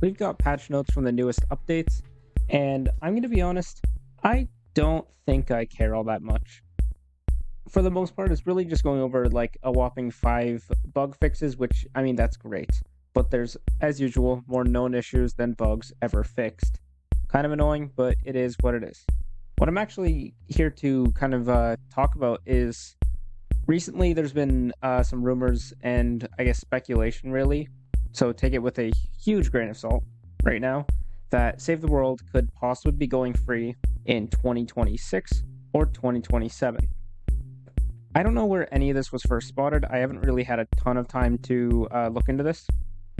We've got patch notes from the newest updates, and I'm going to be honest, I don't think I care all that much. For the most part, it's really just going over like a whopping 5 bug fixes, which, I mean, that's great. But there's, as usual, more known issues than bugs ever fixed. Kind of annoying, but it is what it is. What I'm actually here to kind of talk about is recently there's been some rumors and I guess speculation, really. So take it with a huge grain of salt right now that Save the World could possibly be going free in 2026 or 2027. I don't know where any of this was first spotted. I haven't really had a ton of time to look into this.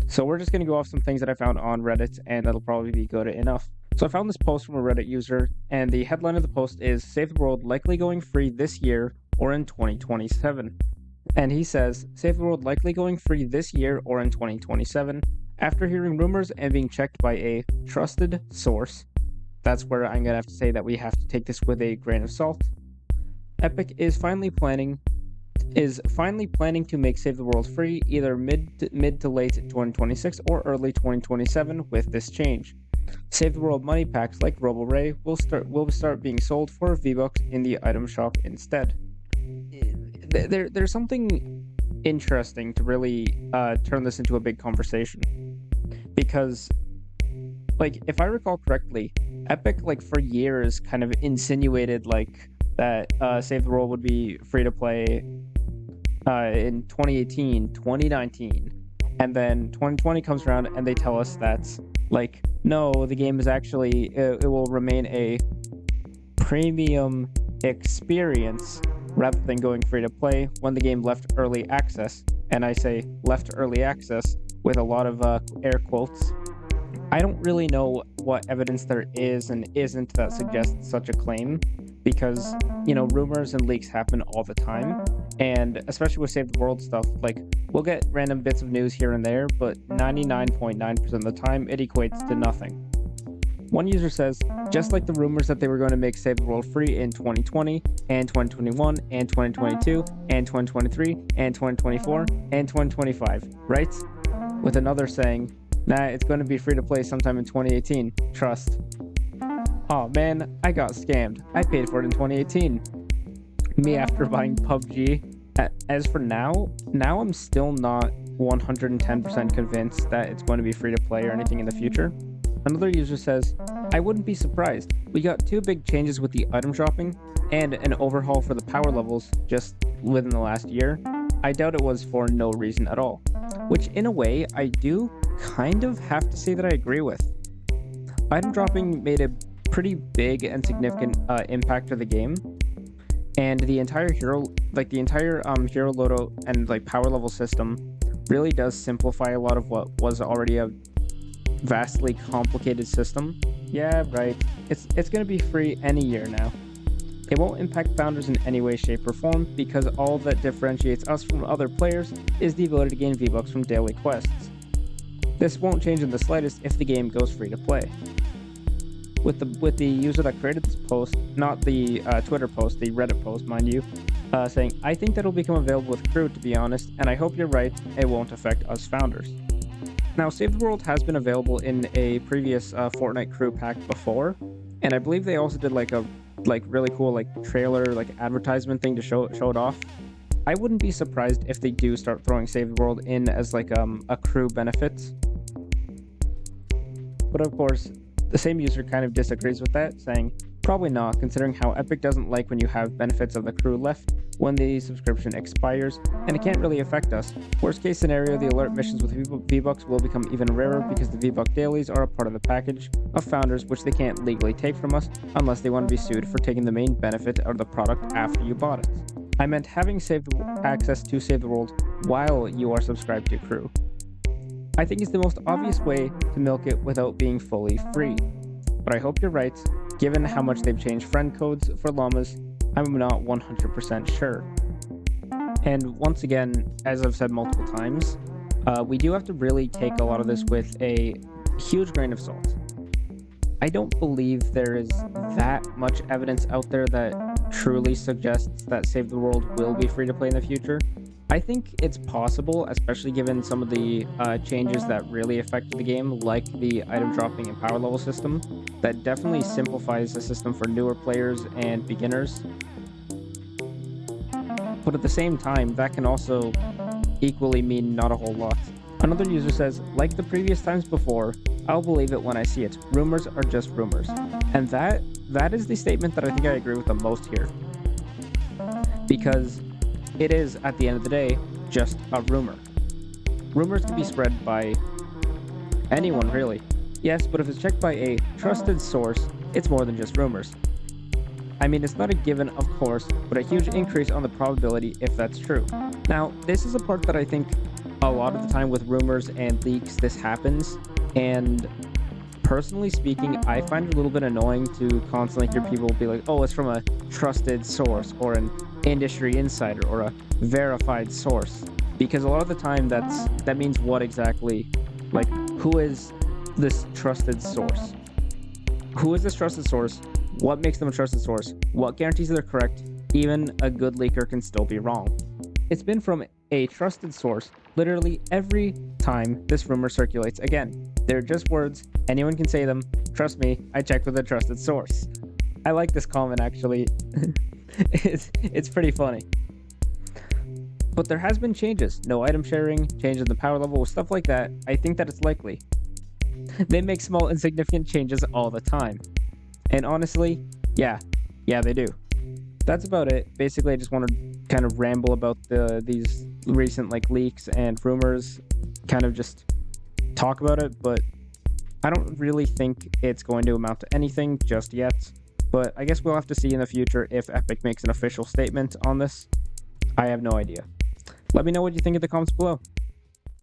So we're just going to go off some things that I found on Reddit, and that'll probably be good enough. So I found this post from a Reddit user, and the headline of the post is Save the World likely going free this year or in 2027. And he says, Save the World likely going free this year or in 2027, after hearing rumors and being checked by a trusted source. That's where I'm going to have to say that we have to take this with a grain of salt. Epic is finally planning to make Save the World free either mid to late 2026 or early 2027 with this change. Save the World money packs like RoboRay will start being sold for V-Bucks in the item shop instead. There's something interesting to really turn this into a big conversation, because like if I recall correctly, Epic like for years kind of insinuated like that Save the World would be free to play in 2018, 2019, and then 2020 comes around and they tell us that like no, the game is actually it will remain a premium experience rather than going free to play when the game left early access. And I say left early access with a lot of air quotes. I don't really know what evidence there is and isn't that suggests such a claim, because, you know, rumors and leaks happen all the time. And especially with Save the World stuff, like, we'll get random bits of news here and there, but 99.9% of the time, it equates to nothing. One user says, just like the rumors that they were going to make Save the World free in 2020, and 2021, and 2022, and 2023, and 2024, and 2025, right? With another saying, nah, it's going to be free to play sometime in 2018, trust. Oh man, I got scammed. I paid for it in 2018. Me after buying PUBG. As for now I'm still not 110% convinced that it's going to be free to play or anything in the future. Another user says, I wouldn't be surprised. We got 2 big changes with the item shopping and an overhaul for the power levels just within the last year. I doubt it was for no reason at all. Which in a way, I do kind of have to say that I agree with. Item dropping made a pretty big and significant impact to the game, and the entire hero loadout and like power level system really does simplify a lot of what was already a vastly complicated system. Yeah, right. It's going to be free any year now. It won't impact founders in any way, shape, or form, because all that differentiates us from other players is the ability to gain V-Bucks from daily quests. This won't change in the slightest if the game goes free to play. With the user that created this post, not the Twitter post, the Reddit post, mind you, saying, I think that it'll become available with crew, to be honest, and I hope you're right, it won't affect us founders. Now, Save the World has been available in a previous Fortnite crew pack before, and I believe they also did like a really cool like trailer, like advertisement thing to show it off. I wouldn't be surprised if they do start throwing Save the World in as like a crew benefit. But of course, the same user kind of disagrees with that, saying, probably not, considering how Epic doesn't like when you have benefits of the crew left when the subscription expires, and it can't really affect us. Worst case scenario, the alert missions with V-Bucks will become even rarer because the V-Buck dailies are a part of the package of founders which they can't legally take from us unless they want to be sued for taking the main benefit of the product after you bought it. I meant having access to Save the World while you are subscribed to crew. I think it's the most obvious way to milk it without being fully free. But I hope you're right, given how much they've changed friend codes for llamas. I'm not 100% sure. And once again, as I've said multiple times, we do have to really take a lot of this with a huge grain of salt. I don't believe there is that much evidence out there that truly suggests that Save the World will be free to play in the future. I think it's possible, especially given some of the changes that really affected the game, like the item dropping and power level system. That definitely simplifies the system for newer players and beginners. But at the same time, that can also equally mean not a whole lot. Another user says, like the previous times before, I'll believe it when I see it. Rumors are just rumors. And that is the statement that I think I agree with the most here. Because it is, at the end of the day, just a rumor. Rumors can be spread by anyone, really. Yes, but if it's checked by a trusted source, it's more than just rumors. I mean, it's not a given, of course, but a huge increase on the probability if that's true. Now, this is a part that I think a lot of the time with rumors and leaks, this happens. And personally speaking, I find it a little bit annoying to constantly hear people be like, oh, it's from a trusted source or an industry insider or a verified source. Because a lot of the time that means what exactly? Like, who is this trusted source? Who is this trusted source? What makes them a trusted source? What guarantees they're correct? Even a good leaker can still be wrong. It's been from a trusted source literally every time this rumor circulates. Again, they're just words. Anyone can say them. Trust me, I checked with a trusted source. I like this comment, actually. it's pretty funny. But there has been changes. No item sharing, changes in the power level, stuff like that. I think that it's likely. They make small, insignificant changes all the time. And honestly, yeah, they do. That's about it. Basically, I just want to kind of ramble about these recent leaks and rumors, kind of just talk about it, but I don't really think it's going to amount to anything just yet. But I guess we'll have to see in the future if Epic makes an official statement on this. I have no idea. Let me know what you think in the comments below.